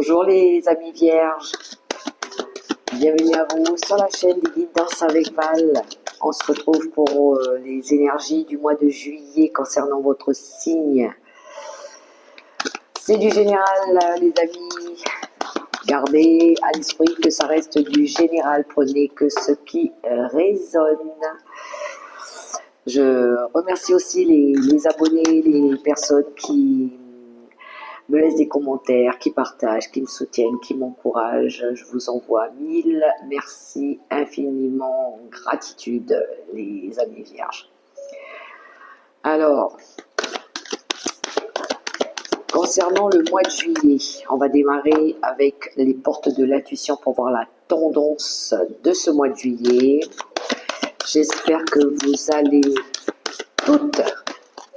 Bonjour les amis vierges, bienvenue à vous sur la chaîne des guides Danse avec Val. On se retrouve pour les énergies du mois de juillet concernant votre signe. C'est du général les amis, gardez à l'esprit que ça reste du général, prenez que ce qui résonne. Je remercie aussi les abonnés, les personnes qui me laissent des commentaires, qui partagent, qui me soutiennent, qui m'encouragent. Je vous envoie 1000 merci infiniment, gratitude les amis vierges. Alors, concernant le mois de juillet, on va démarrer avec les portes de l'intuition pour voir la tendance de ce mois de juillet. J'espère que vous allez toutes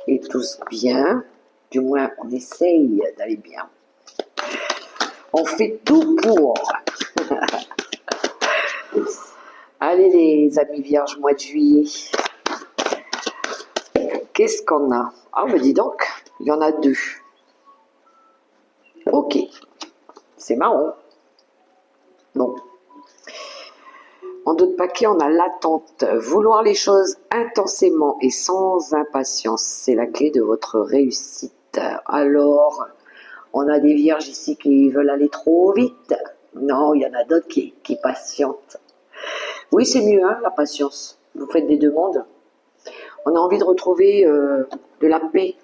et tous bien. Du moins, on essaye d'aller bien. On fait tout pour. Allez les amis vierges, mois de juillet. Qu'est-ce qu'on a? Ah, mais dis donc, il y en a deux. Ok, c'est marrant. Bon. En d'autres paquets, on a l'attente. Vouloir les choses intensément et sans impatience, c'est la clé de votre réussite. Alors, on a des vierges ici qui veulent aller trop vite. Non, il y en a d'autres qui patientent. Oui, c'est mieux, hein, la patience. Vous faites des demandes. On a envie de retrouver de la paix,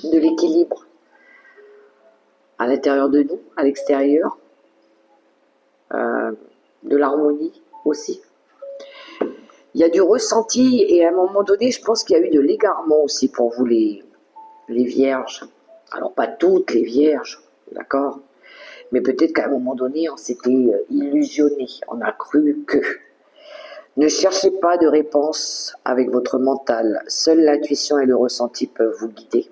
de l'équilibre à l'intérieur de nous, à l'extérieur, de l'harmonie aussi. Il y a du ressenti et à un moment donné, je pense qu'il y a eu de l'égarement aussi pour vous les vierges. Alors pas toutes les vierges, d'accord, mais peut-être qu'à un moment donné, on s'était illusionné, on a cru que. Ne cherchez pas de réponse avec votre mental, seule l'intuition et le ressenti peuvent vous guider.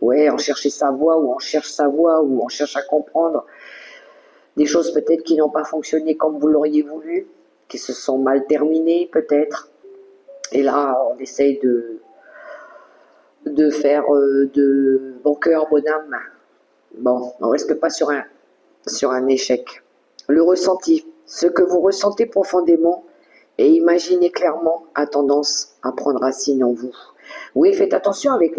Ouais, on cherche sa voix, ou on cherche sa voix, ou on cherche à comprendre des choses peut-être qui n'ont pas fonctionné comme vous l'auriez voulu, qui se sont mal terminées peut-être. Et là, on essaye de faire de bon cœur, bonne âme. Bon, on ne reste pas sur un échec. Le ressenti, ce que vous ressentez profondément et imaginez clairement a tendance à prendre racine en vous. Oui, faites attention avec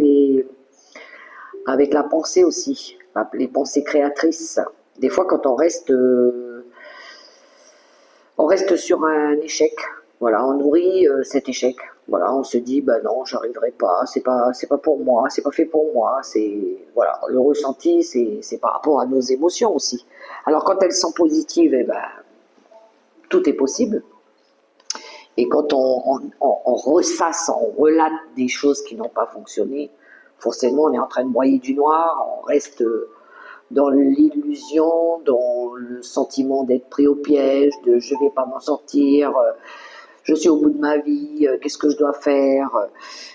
la pensée aussi, les pensées créatrices. Des fois, quand on reste sur un échec, voilà, on nourrit cet échec. Voilà, on se dit, bah non, j'arriverai pas, c'est pas pour moi, c'est pas fait pour moi. Voilà, le ressenti, c'est par rapport à nos émotions aussi. Alors quand elles sont positives, eh ben, tout est possible. Et quand on ressasse, on relate des choses qui n'ont pas fonctionné, forcément on est en train de broyer du noir, on reste dans l'illusion, dans le sentiment d'être pris au piège, de je vais pas m'en sortir, je suis au bout de ma vie, qu'est-ce que je dois faire?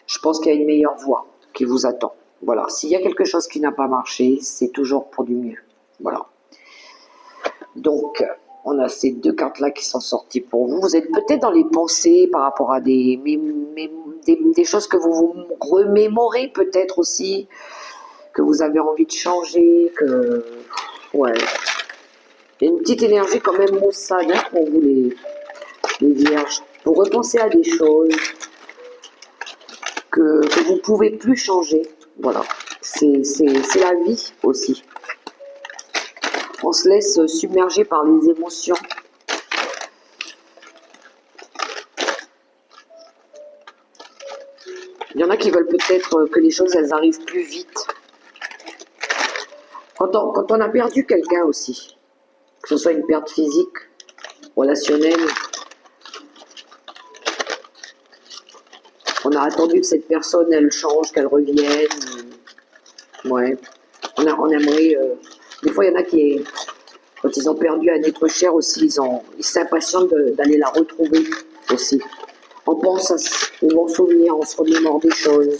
Je pense qu'il y a une meilleure voie qui vous attend. Voilà, s'il y a quelque chose qui n'a pas marché, c'est toujours pour du mieux. Voilà. Donc, on a ces deux cartes-là qui sont sorties pour vous. Vous êtes peut-être dans les pensées par rapport à des choses que vous remémorez peut-être aussi, que vous avez envie de changer, que... Ouais. Il y a une petite énergie quand même maussade hein, pour vous les vierges. Vous repensez à des choses que vous ne pouvez plus changer. Voilà. C'est la vie aussi. On se laisse submerger par les émotions. Il y en a qui veulent peut-être que les choses elles arrivent plus vite. Quand on a perdu quelqu'un aussi, que ce soit une perte physique, relationnelle, on a attendu que cette personne elle change, qu'elle revienne. Ouais. On aimerait. Des fois, il y en a qui, quand ils ont perdu un être cher aussi, ils s'impatientent d'aller la retrouver aussi. On pense aux bons souvenirs, on se remémore des choses.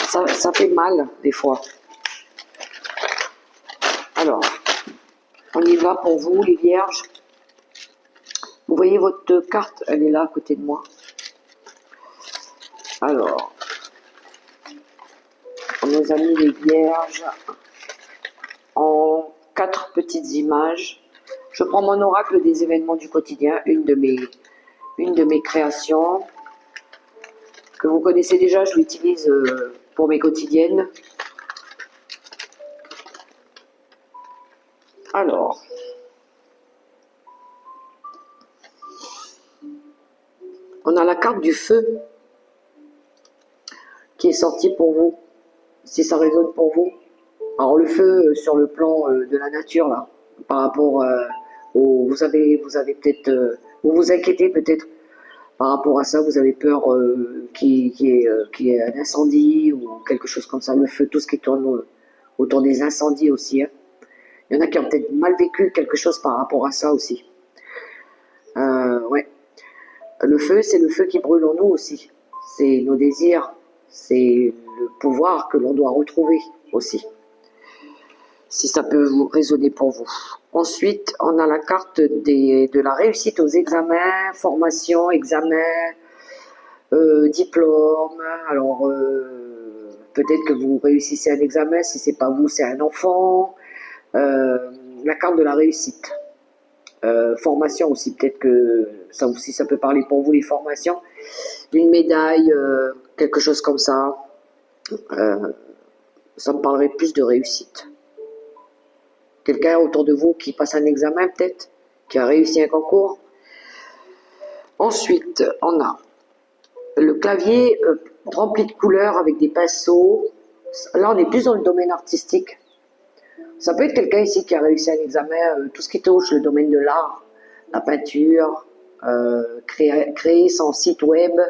Ça fait mal, des fois. Alors, on y va pour vous, les vierges. Vous voyez votre carte, elle est là à côté de moi. Alors, nos amis les vierges, en 4 petites images. Je prends mon oracle des événements du quotidien, une de mes créations, que vous connaissez déjà, je l'utilise pour mes quotidiennes. Alors, on a la carte du feu qui est sortie pour vous, si ça résonne pour vous. Alors le feu sur le plan de la nature, là, par rapport vous avez peut-être, vous vous inquiétez peut-être par rapport à ça, vous avez peur qu'il y ait un incendie ou quelque chose comme ça, le feu, tout ce qui tourne autour des incendies aussi. Hein. Il y en a qui ont peut-être mal vécu quelque chose par rapport à ça aussi. Ouais. Le feu, c'est le feu qui brûle en nous aussi. C'est nos désirs, c'est le pouvoir que l'on doit retrouver aussi. Si ça peut vous résonner pour vous. Ensuite, on a la carte de la réussite aux examens, formation, examens, diplôme. Alors, peut-être que vous réussissez un examen, si c'est pas vous, c'est un enfant. La carte de la réussite. Formation aussi, peut-être que ça aussi, ça peut parler pour vous, les formations. Une médaille, quelque chose comme ça. Ça me parlerait plus de réussite. Quelqu'un autour de vous qui passe un examen peut-être, qui a réussi un concours. Ensuite, on a le clavier rempli de couleurs avec des pinceaux. Là, on est plus dans le domaine artistique. Ça peut être quelqu'un ici qui a réussi un examen, tout ce qui touche le domaine de l'art, la peinture, créer son site web,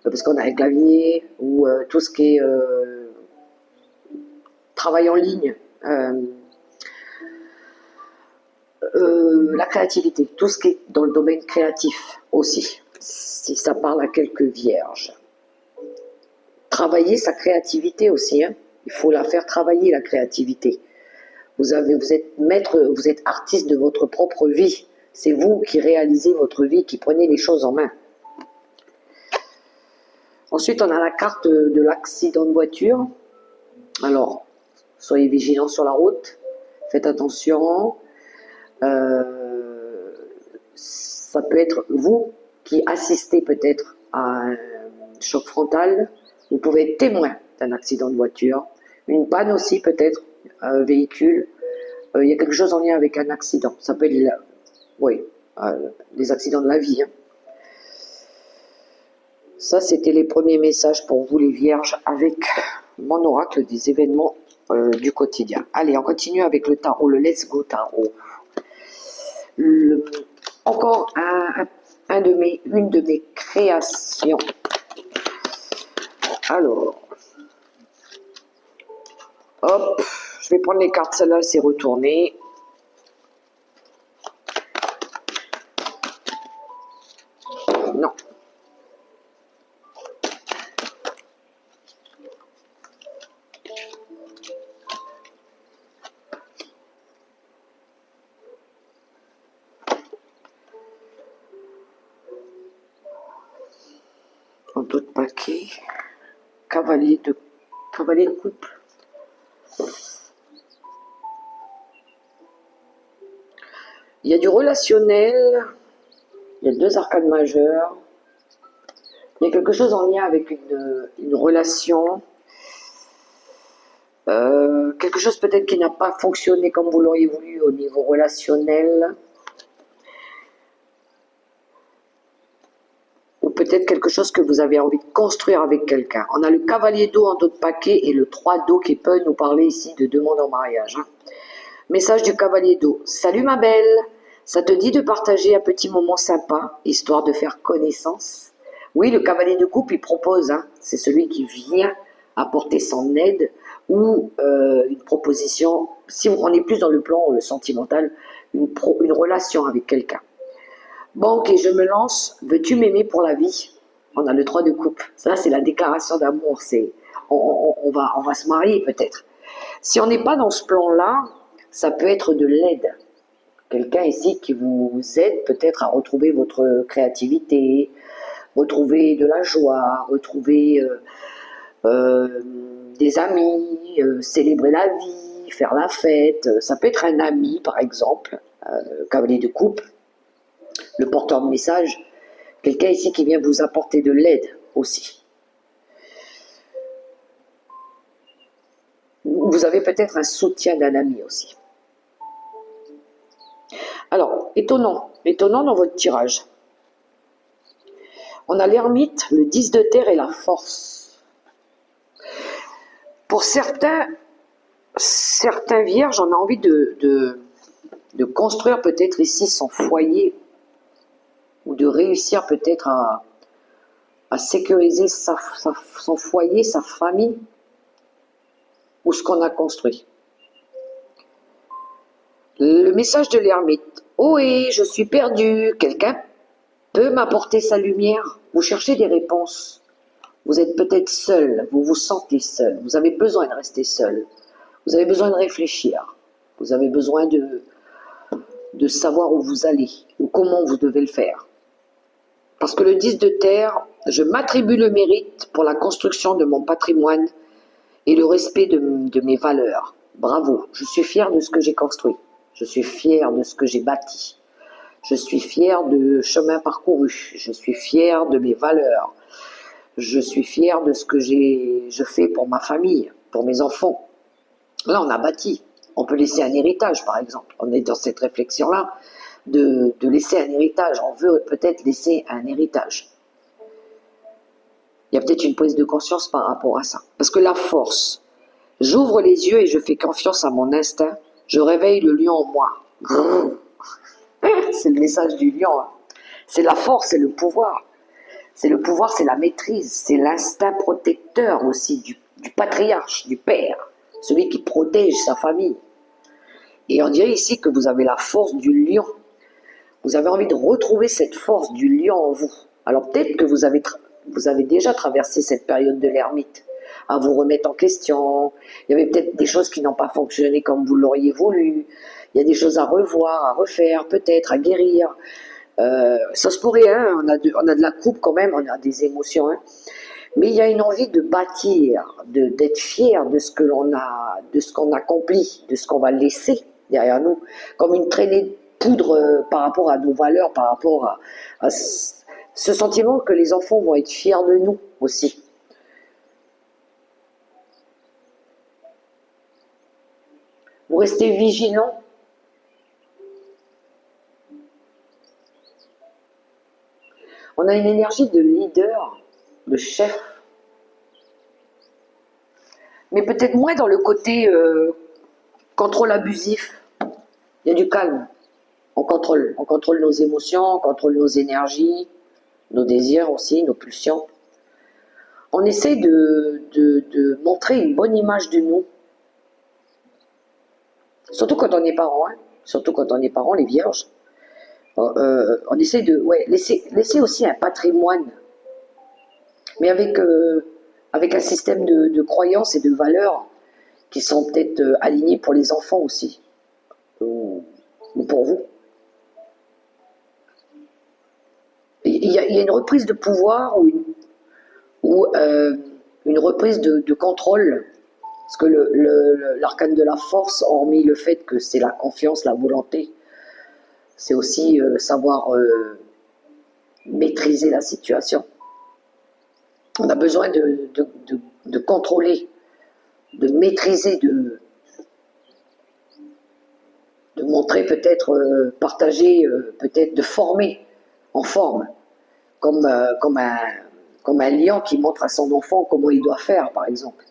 parce qu'on a un clavier, ou tout ce qui est travail en ligne. La créativité, tout ce qui est dans le domaine créatif aussi, si ça parle à quelques vierges. Travailler sa créativité aussi, hein. Il faut la faire travailler, la créativité. Vous êtes maître, vous êtes artiste de votre propre vie. C'est vous qui réalisez votre vie, qui prenez les choses en main. Ensuite, on a la carte de l'accident de voiture. Alors, soyez vigilants sur la route, faites attention. Ça peut être vous qui assistez peut-être à un choc frontal. Vous pouvez être témoin d'un accident de voiture. Une panne aussi peut-être, un véhicule. Il y a quelque chose en lien avec un accident. Ça peut être des accidents de la vie. Hein. Ça, c'était les premiers messages pour vous les vierges avec mon oracle des événements du quotidien. Allez, on continue avec le tarot, le Let's Go Tarot. Encore une de mes créations. Alors, hop, je vais prendre les cartes, celle-là c'est retourné. Non. En d'autres paquets. Cavalier de coupe. Il y a du relationnel. Il y a 2 arcanes majeures. Il y a quelque chose en lien avec une relation. Quelque chose peut-être qui n'a pas fonctionné comme vous l'auriez voulu au niveau relationnel. Ou peut-être quelque chose que vous avez envie de construire avec quelqu'un. On a le cavalier d'eau en dos de paquet et le 3 d'eau qui peut nous parler ici de demande en mariage. Hein. Message du cavalier d'eau. Salut ma belle, ça te dit de partager un petit moment sympa, histoire de faire connaissance? Oui, le cavalier de coupe, il propose, hein, c'est celui qui vient apporter son aide ou une proposition, si on est plus dans le plan sentimental, une relation avec quelqu'un. Bon, ok, je me lance. Veux-tu m'aimer pour la vie? On a le 3 de coupe. Ça, c'est la déclaration d'amour. On va se marier peut-être. Si on n'est pas dans ce plan-là, ça peut être de l'aide. Quelqu'un ici qui vous aide peut-être à retrouver votre créativité, retrouver de la joie, retrouver des amis, célébrer la vie, faire la fête, ça peut être un ami par exemple, cavalier de coupe, le porteur de message, quelqu'un ici qui vient vous apporter de l'aide aussi. Vous avez peut-être un soutien d'un ami aussi. Alors, étonnant dans votre tirage. On a l'ermite, le 10 de terre et la force. Pour certains vierges, on a envie de construire peut-être ici son foyer ou de réussir peut-être à sécuriser son foyer, sa famille ou ce qu'on a construit. Le message de l'ermite. Ohé, je suis perdu. Quelqu'un peut m'apporter sa lumière? Vous cherchez des réponses. Vous êtes peut-être seul, vous vous sentez seul. Vous avez besoin de rester seul. Vous avez besoin de réfléchir. Vous avez besoin de savoir où vous allez ou comment vous devez le faire. Parce que le 10 de terre, je m'attribue le mérite pour la construction de mon patrimoine et le respect de mes valeurs. Bravo, je suis fier de ce que j'ai construit. Je suis fier de ce que j'ai bâti. Je suis fier de chemin parcouru. Je suis fier de mes valeurs. Je suis fier de ce que je fais pour ma famille, pour mes enfants. Là, on a bâti. On peut laisser un héritage, par exemple. On est dans cette réflexion-là de laisser un héritage. On veut peut-être laisser un héritage. Il y a peut-être une prise de conscience par rapport à ça. Parce que la force, j'ouvre les yeux et je fais confiance à mon instinct. Je réveille le lion en moi. C'est le message du lion. C'est la force, c'est le pouvoir. C'est le pouvoir, c'est la maîtrise. C'est l'instinct protecteur aussi du patriarche, du père. Celui qui protège sa famille. Et on dirait ici que vous avez la force du lion. Vous avez envie de retrouver cette force du lion en vous. Alors peut-être que vous avez déjà traversé cette période de l'ermite, à vous remettre en question. Il y avait peut-être des choses qui n'ont pas fonctionné comme vous l'auriez voulu. Il y a des choses à revoir, à refaire, peut-être à guérir. Ça se pourrait, hein, on a de la coupe quand même, on a des émotions. Hein. Mais il y a une envie de bâtir, d'être fier de ce que l'on a, de ce qu'on accomplit, de ce qu'on va laisser derrière nous, comme une traînée de poudre par rapport à nos valeurs, par rapport à ce sentiment que les enfants vont être fiers de nous aussi. Vous restez vigilant. On a une énergie de leader, de chef, mais peut-être moins dans le côté contrôle abusif. Il y a du calme. On contrôle nos émotions, on contrôle nos énergies, nos désirs aussi, nos pulsions. On essaie de montrer une bonne image de nous. Surtout quand on est parents, hein. Surtout quand on est parents, les vierges. On essaie de laisser aussi un patrimoine, mais avec un système de croyances et de valeurs qui sont peut-être alignés pour les enfants aussi, ou pour vous. Il y a une reprise de pouvoir ou une reprise de contrôle, parce que l'arcane de la force, hormis le fait que c'est la confiance, la volonté, c'est aussi savoir maîtriser la situation. On a besoin de contrôler, de maîtriser, de montrer peut-être, partager, peut-être de former en forme, comme un lion qui montre à son enfant comment il doit faire, par exemple,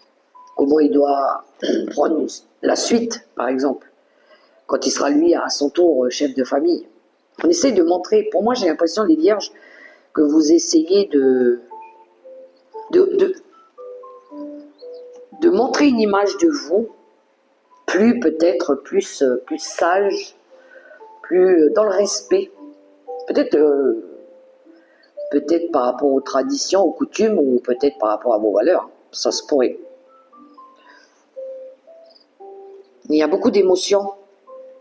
comment il doit prendre la suite, par exemple, quand il sera lui à son tour chef de famille. On essaie de montrer, pour moi j'ai l'impression les vierges, que vous essayez de montrer une image de vous, peut-être plus sage, plus dans le respect, peut-être par rapport aux traditions, aux coutumes, ou peut-être par rapport à vos valeurs, ça se pourrait. Il y a beaucoup d'émotions,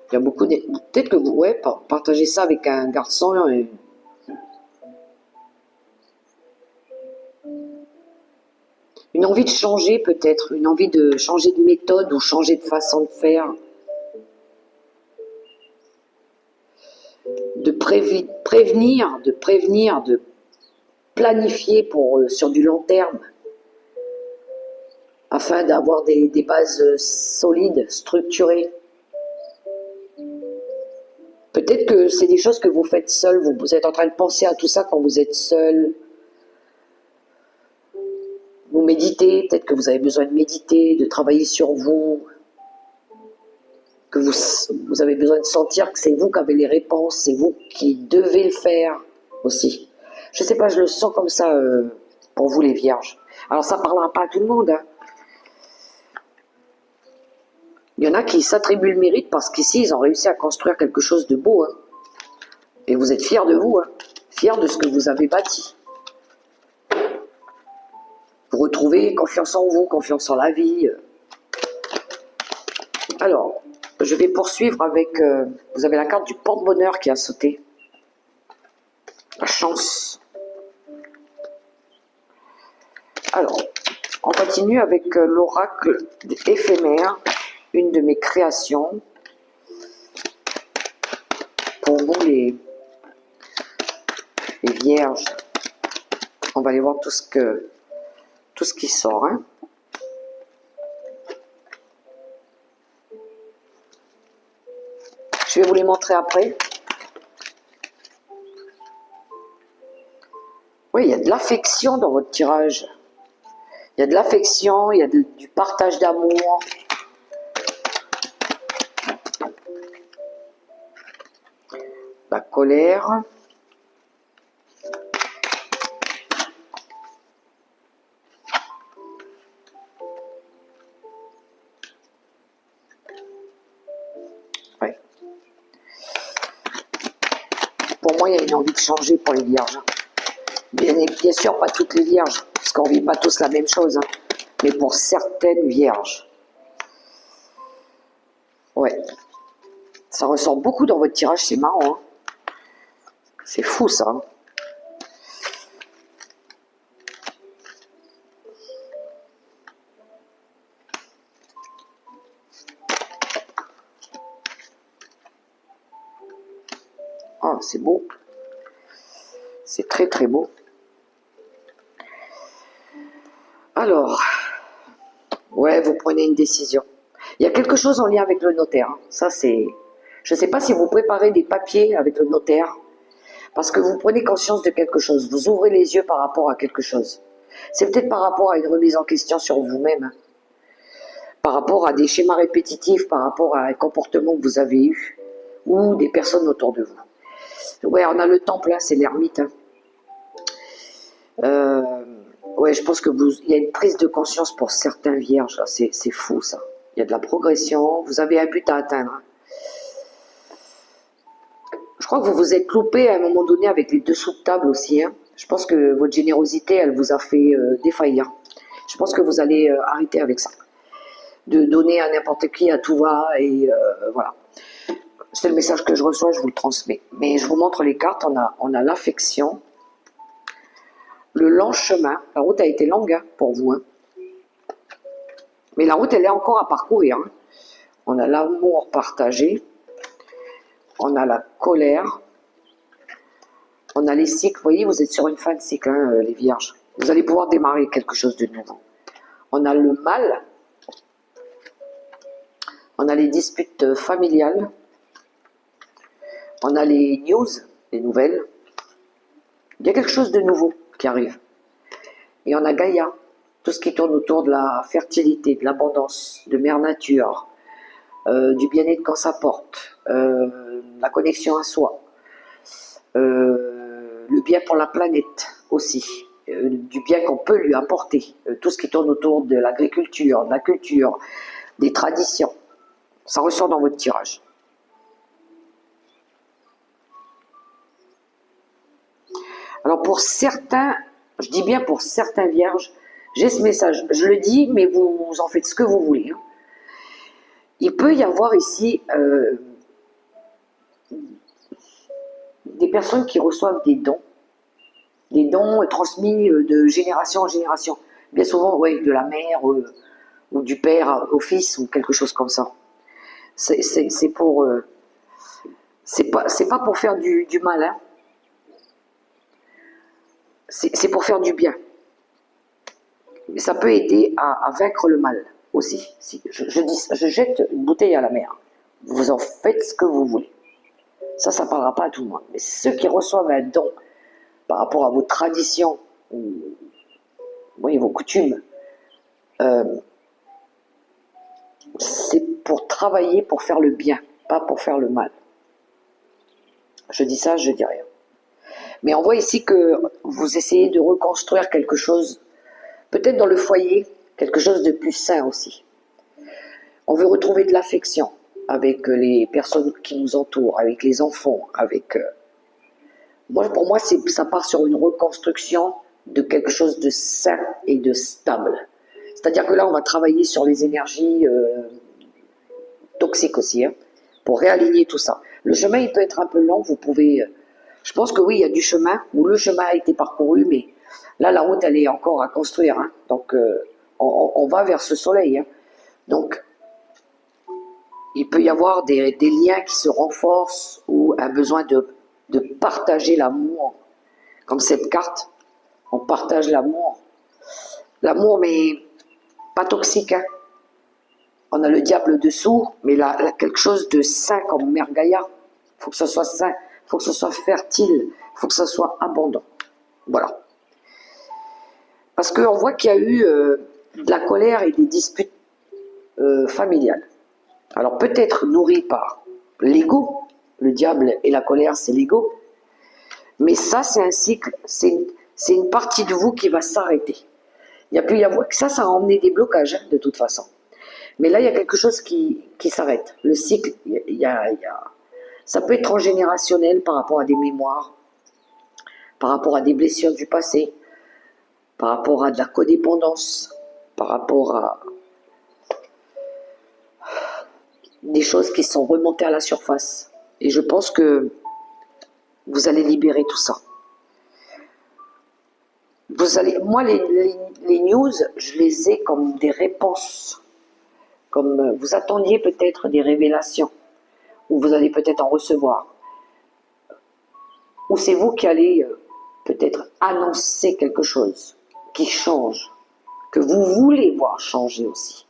peut-être que vous partagez ça avec un garçon, Une envie de changer peut-être, une envie de changer de méthode ou changer de façon de faire, de prévenir, de planifier sur du long terme, afin d'avoir des bases solides, structurées. Peut-être que c'est des choses que vous faites seul, vous êtes en train de penser à tout ça quand vous êtes seul. Vous méditez, peut-être que vous avez besoin de méditer, de travailler sur vous, que vous avez besoin de sentir que c'est vous qui avez les réponses, c'est vous qui devez le faire aussi. Je ne sais pas, je le sens comme ça pour vous les vierges. Alors ça ne parlera pas à tout le monde. Hein. Il y en a qui s'attribuent le mérite parce qu'ici, ils ont réussi à construire quelque chose de beau. Hein. Et vous êtes fiers de vous, hein. Fiers de ce que vous avez bâti. Vous retrouvez confiance en vous, confiance en la vie. Alors, je vais poursuivre avec... vous avez la carte du porte-bonheur qui a sauté. La chance. Alors, on continue avec l'oracle éphémère, une de mes créations. Pour vous, les vierges, on va aller voir tout ce qui sort. Hein. Je vais vous les montrer après. Oui, il y a de l'affection dans votre tirage. Il y a de l'affection, il y a du partage d'amour. La colère. Ouais. Pour moi, il y a une envie de changer pour les vierges. Bien sûr, pas toutes les vierges, parce qu'on ne vit pas tous la même chose, hein, mais pour certaines vierges. Ouais. Ça ressort beaucoup dans votre tirage, c'est marrant. Hein. C'est fou, ça. Hein. Oh, c'est beau. C'est très, très beau. Alors, ouais, vous prenez une décision. Il y a quelque chose en lien avec le notaire. Hein. Ça, c'est... Je ne sais pas si vous préparez des papiers avec le notaire, parce que vous prenez conscience de quelque chose. Vous ouvrez les yeux par rapport à quelque chose. C'est peut-être par rapport à une remise en question sur vous-même, hein. Par rapport à des schémas répétitifs, par rapport à un comportement que vous avez eu, ou des personnes autour de vous. Ouais, on a le temple, hein, c'est l'ermite. Hein. Ouais, je pense que il y a une prise de conscience pour certains vierges. C'est fou, ça. Il y a de la progression. Vous avez un but à atteindre. Je crois que vous vous êtes loupé à un moment donné avec les dessous de table aussi. Hein. Je pense que votre générosité, elle vous a fait défaillir. Je pense que vous allez arrêter avec ça. De donner à n'importe qui, à tout va, et voilà. C'est le message que je reçois, je vous le transmets. Mais je vous montre les cartes. On a l'affection. Le long chemin, la route a été longue hein, pour vous. Hein. Mais la route, elle est encore à parcourir. Hein. On a l'amour partagé. On a la colère. On a les cycles. Vous voyez, vous êtes sur une fin de cycle, hein, les vierges. Vous allez pouvoir démarrer quelque chose de nouveau. On a le mal. On a les disputes familiales. On a les news, les nouvelles. Il y a quelque chose de nouveau qui arrive. Et on a Gaïa, tout ce qui tourne autour de la fertilité, de l'abondance, de Mère Nature, du bien-être quand ça porte, la connexion à soi, le bien pour la planète aussi, du bien qu'on peut lui apporter, tout ce qui tourne autour de l'agriculture, de la culture, des traditions. Ça ressort dans votre tirage. Alors pour certains, je dis bien pour certains vierges, j'ai ce message. Je le dis, mais vous en faites ce que vous voulez. Hein. Il peut y avoir ici des personnes qui reçoivent des dons transmis de génération en génération. Bien souvent, oui, de la mère ou du père au fils ou quelque chose comme ça. C'est pour, c'est pas pour faire du mal, hein. C'est pour faire du bien. Mais ça peut aider à vaincre le mal aussi. Si, je jette une bouteille à la mer. Vous en faites ce que vous voulez. Ça parlera pas à tout le monde. Mais ceux qui reçoivent un don par rapport à vos traditions ou oui, vos coutumes, euh, c'est pour travailler, pour faire le bien, pas pour faire le mal. Je dis ça, je dis rien. Mais on voit ici que vous essayez de reconstruire quelque chose, peut-être dans le foyer, quelque chose de plus sain aussi. On veut retrouver de l'affection avec les personnes qui nous entourent, avec les enfants, avec... Moi, pour moi, ça part sur une reconstruction de quelque chose de sain et de stable. C'est-à-dire que là, on va travailler sur les énergies toxiques aussi, hein, pour réaligner tout ça. Le chemin, il peut être un peu long, vous pouvez... je pense que oui, il y a du chemin, où le chemin a été parcouru, mais là, la route, elle est encore à construire. Hein, donc, on va vers ce soleil. Hein. Donc, il peut y avoir des liens qui se renforcent ou un besoin de partager l'amour. Comme cette carte, on partage l'amour. L'amour, mais pas toxique. Hein. On a le diable dessous, mais là, quelque chose de sain comme Mère Gaïa. Il faut que ce soit sain, il faut que ce soit fertile, il faut que ce soit abondant. Voilà. Parce qu'on voit qu'il y a eu de la colère et des disputes familiales. Alors peut-être nourries par l'ego, le diable et la colère, c'est l'ego, mais ça, c'est un cycle, c'est une partie de vous qui va s'arrêter. Il y a pu y avoir, ça a emmené des blocages, hein, de toute façon. Mais là, il y a quelque chose qui s'arrête. Le cycle, ça peut être transgénérationnel par rapport à des mémoires, par rapport à des blessures du passé, par rapport à de la codépendance, par rapport à des choses qui sont remontées à la surface. Et je pense que vous allez libérer tout ça. Moi, les news, je les ai comme des réponses. Comme vous attendiez peut-être des révélations, ou vous allez peut-être en recevoir. Ou c'est vous qui allez peut-être annoncer quelque chose qui change, que vous voulez voir changer aussi.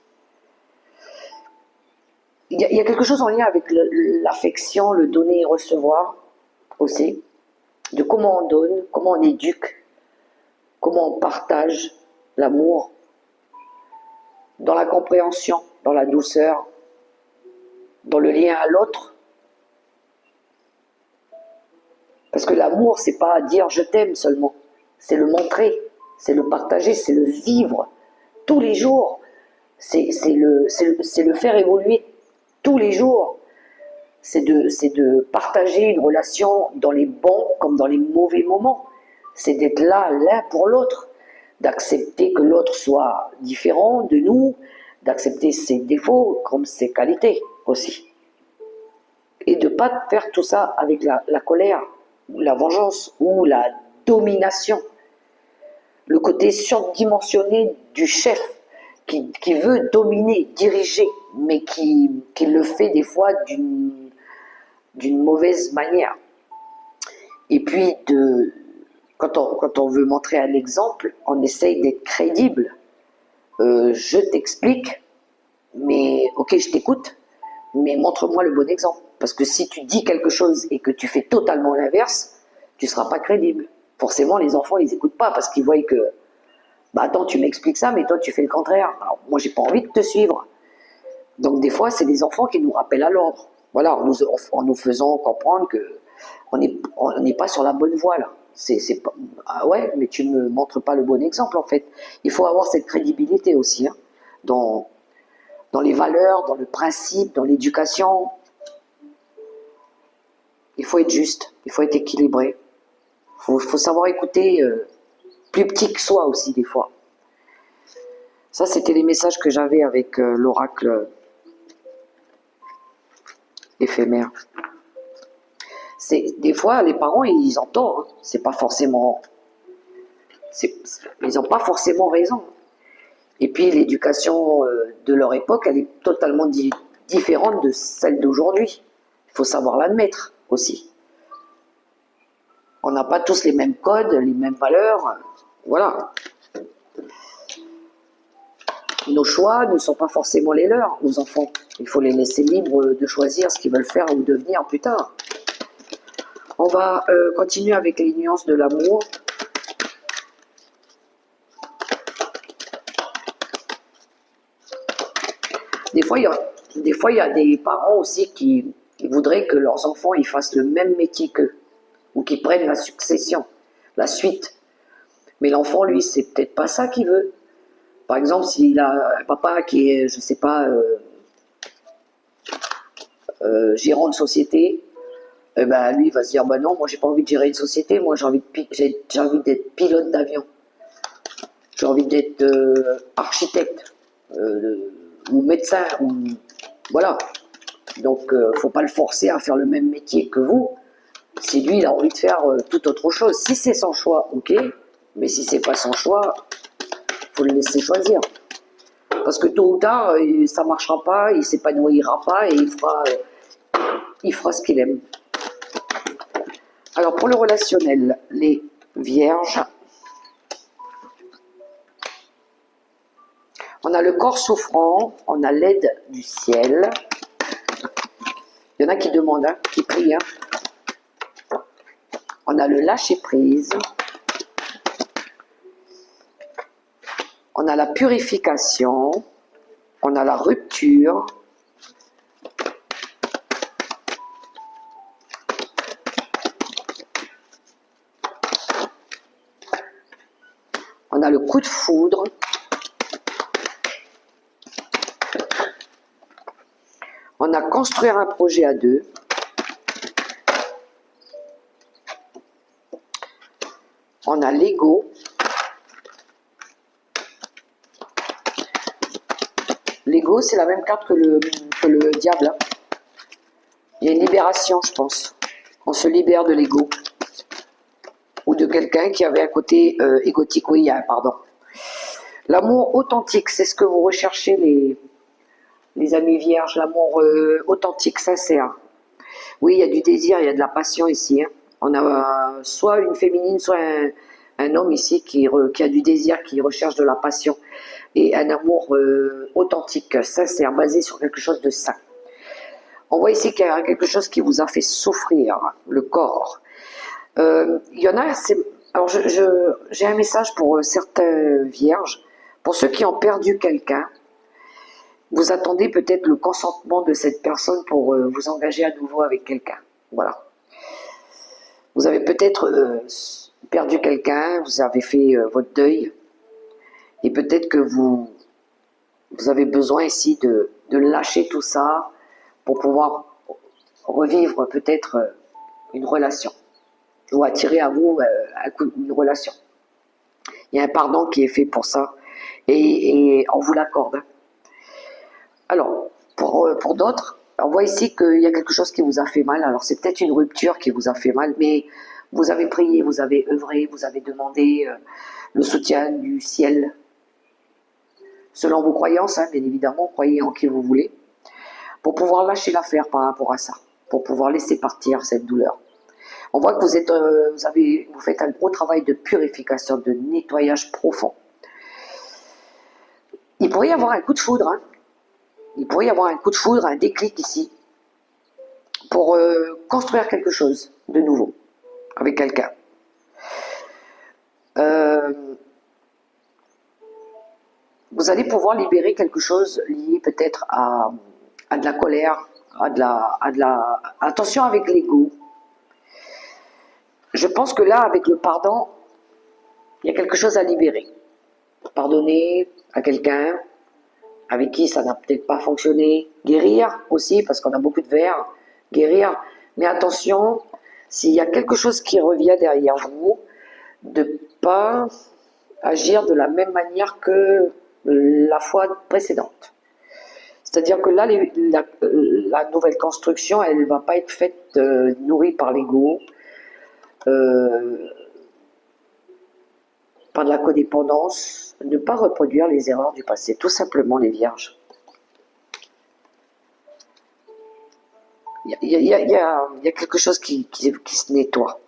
Il y a quelque chose en lien avec l'affection, le donner et recevoir aussi, de comment on donne, comment on éduque, comment on partage l'amour, dans la compréhension, dans la douceur, dans le lien à l'autre. Parce que l'amour, c'est pas dire je t'aime seulement, c'est le montrer, c'est le partager, c'est le vivre tous les jours, c'est le faire évoluer tous les jours, c'est de partager une relation dans les bons comme dans les mauvais moments, c'est d'être là l'un pour l'autre, d'accepter que l'autre soit différent de nous, d'accepter ses défauts comme ses qualités aussi. Et de ne pas faire tout ça avec la colère, ou la vengeance, ou la domination. Le côté surdimensionné du chef qui veut dominer, diriger, mais qui le fait des fois d'une mauvaise manière. Et puis, quand on veut montrer un exemple, on essaye d'être crédible. Je t'explique, mais ok, je t'écoute, mais montre-moi le bon exemple. Parce que si tu dis quelque chose et que tu fais totalement l'inverse, tu ne seras pas crédible. Forcément, les enfants, ils n'écoutent pas parce qu'ils voient que, bah attends, tu m'expliques ça, mais toi, tu fais le contraire. Alors, moi, j'ai pas envie de te suivre. Donc, des fois, c'est les enfants qui nous rappellent à l'ordre. Voilà, en nous faisant comprendre qu'on n'est pas sur la bonne voie, là. Ah ouais, mais tu ne me montres pas le bon exemple, en fait. Il faut avoir cette crédibilité aussi, hein, dans les valeurs, dans le principe, dans l'éducation. Il faut être juste, il faut être équilibré. Il faut savoir écouter plus petit que soi aussi, des fois. Ça, c'était les messages que j'avais avec l'oracle éphémère. Des fois, les parents, ils ont tort. Hein. C'est pas forcément... ils n'ont pas forcément raison. Et puis l'éducation de leur époque, elle est totalement différente de celle d'aujourd'hui. Il faut savoir l'admettre aussi. On n'a pas tous les mêmes codes, les mêmes valeurs. Voilà. Nos choix ne sont pas forcément les leurs, nos enfants. Il faut les laisser libres de choisir ce qu'ils veulent faire ou devenir plus tard. On va continuer avec les nuances de l'amour. Des fois, il y a des parents aussi qui voudraient que leurs enfants ils fassent le même métier qu'eux, ou qu'ils prennent la succession, la suite. Mais l'enfant, lui, c'est peut-être pas ça qu'il veut. Par exemple, s'il a un papa qui est, je sais pas, gérant de société, eh ben, lui, il va se dire, bah non, moi, j'ai pas envie de gérer une société, moi, j'ai envie d'être pilote d'avion. J'ai envie d'être architecte, ou médecin, ou voilà. Donc, faut pas le forcer à faire le même métier que vous. Si lui, il a envie de faire tout autre chose. Si c'est son choix, ok. Mais si c'est pas son choix, faut le laisser choisir. Parce que tôt ou tard, ça marchera pas, il s'épanouira pas et il fera ce qu'il aime. Alors, pour le relationnel, les vierges, on a le corps souffrant, on a l'aide du ciel. Il y en a qui demandent, hein, qui prient. Hein. On a le lâcher-prise. On a la purification. On a la rupture. On a le coup de foudre. On a construire un projet à deux. On a l'ego. L'ego, c'est la même carte que le diable. Hein. Il y a une libération, je pense. On se libère de l'ego. Ou de quelqu'un qui avait un côté égotique. Oui, pardon. L'amour authentique, c'est ce que vous recherchez, les amis vierges. L'amour authentique, sincère. Oui, il y a du désir, il y a de la passion ici. Hein. On a soit une féminine, soit un homme ici qui a du désir, qui recherche de la passion. Et un amour authentique, sincère, basé sur quelque chose de sain. On voit ici qu'il y a quelque chose qui vous a fait souffrir, le corps. Il y en a, alors j'ai un message pour certains vierges. Pour ceux qui ont perdu quelqu'un, vous attendez peut-être le consentement de cette personne pour vous engager à nouveau avec quelqu'un. Voilà. Vous avez peut-être perdu quelqu'un, vous avez fait votre deuil, et peut-être que vous avez besoin ici de lâcher tout ça pour pouvoir revivre peut-être une relation, ou attirer à vous une relation. Il y a un pardon qui est fait pour ça, et on vous l'accorde. Hein. Alors, pour d'autres, on voit ici qu'il y a quelque chose qui vous a fait mal. Alors, c'est peut-être une rupture qui vous a fait mal, mais vous avez prié, vous avez œuvré, vous avez demandé le soutien du ciel. Selon vos croyances, hein, bien évidemment, croyez en qui vous voulez, pour pouvoir lâcher l'affaire par rapport à ça, pour pouvoir laisser partir cette douleur. On voit que vous faites un gros travail de purification, de nettoyage profond. Il pourrait y avoir un coup de foudre, hein. Il pourrait y avoir un coup de foudre, un déclic ici, pour construire quelque chose de nouveau avec quelqu'un. Vous allez pouvoir libérer quelque chose lié peut-être à de la colère, attention avec l'ego. Je pense que là, avec le pardon, il y a quelque chose à libérer. Pardonner à quelqu'un avec qui ça n'a peut-être pas fonctionné. Guérir aussi, parce qu'on a beaucoup de verres. Guérir. Mais attention, s'il y a quelque chose qui revient derrière vous, de ne pas agir de la même manière que la fois précédente. C'est-à-dire que là, la nouvelle construction, elle ne va pas être faite nourrie par l'ego, par de la codépendance, Ne pas reproduire les erreurs du passé, tout simplement les vierges. Il y a quelque chose qui se nettoie.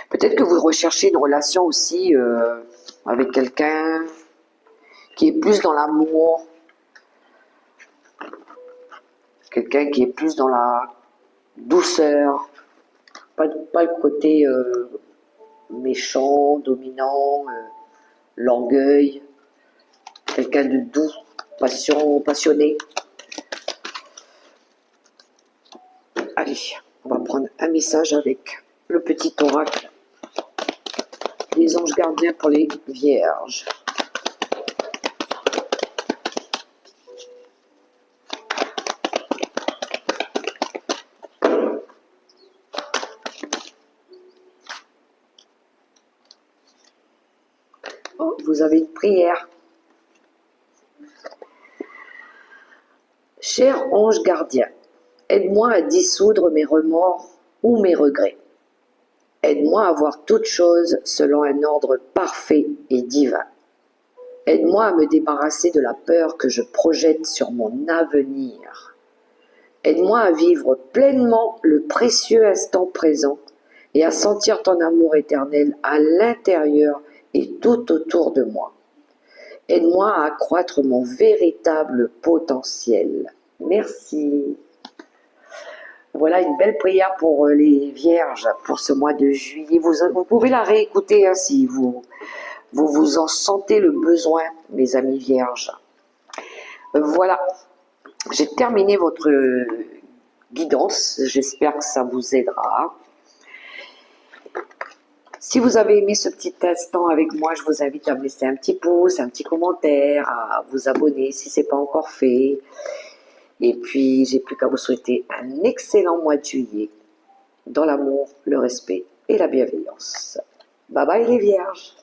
Peut-être que vous recherchez une relation aussi avec quelqu'un qui est plus dans l'amour, quelqu'un qui est plus dans la douceur, pas le côté méchant, dominant, l'orgueil, quelqu'un de doux, passionné. Allez, on va prendre un message avec le petit oracle des anges gardiens pour les vierges. Oh, vous avez une prière. Cher ange gardien, aide-moi à dissoudre mes remords ou mes regrets. Aide-moi à voir toutes choses selon un ordre parfait et divin. Aide-moi à me débarrasser de la peur que je projette sur mon avenir. Aide-moi à vivre pleinement le précieux instant présent et à sentir ton amour éternel à l'intérieur et tout autour de moi. Aide-moi à accroître mon véritable potentiel. Merci. Voilà une belle prière pour les vierges pour ce mois de juillet. Vous pouvez la réécouter hein, si vous en sentez le besoin, mes amis vierges. Voilà, j'ai terminé votre guidance. J'espère que ça vous aidera. Si vous avez aimé ce petit instant avec moi, je vous invite à me laisser un petit pouce, un petit commentaire, à vous abonner si ce n'est pas encore fait. Et puis, j'ai plus qu'à vous souhaiter un excellent mois de juillet dans l'amour, le respect et la bienveillance. Bye bye les vierges!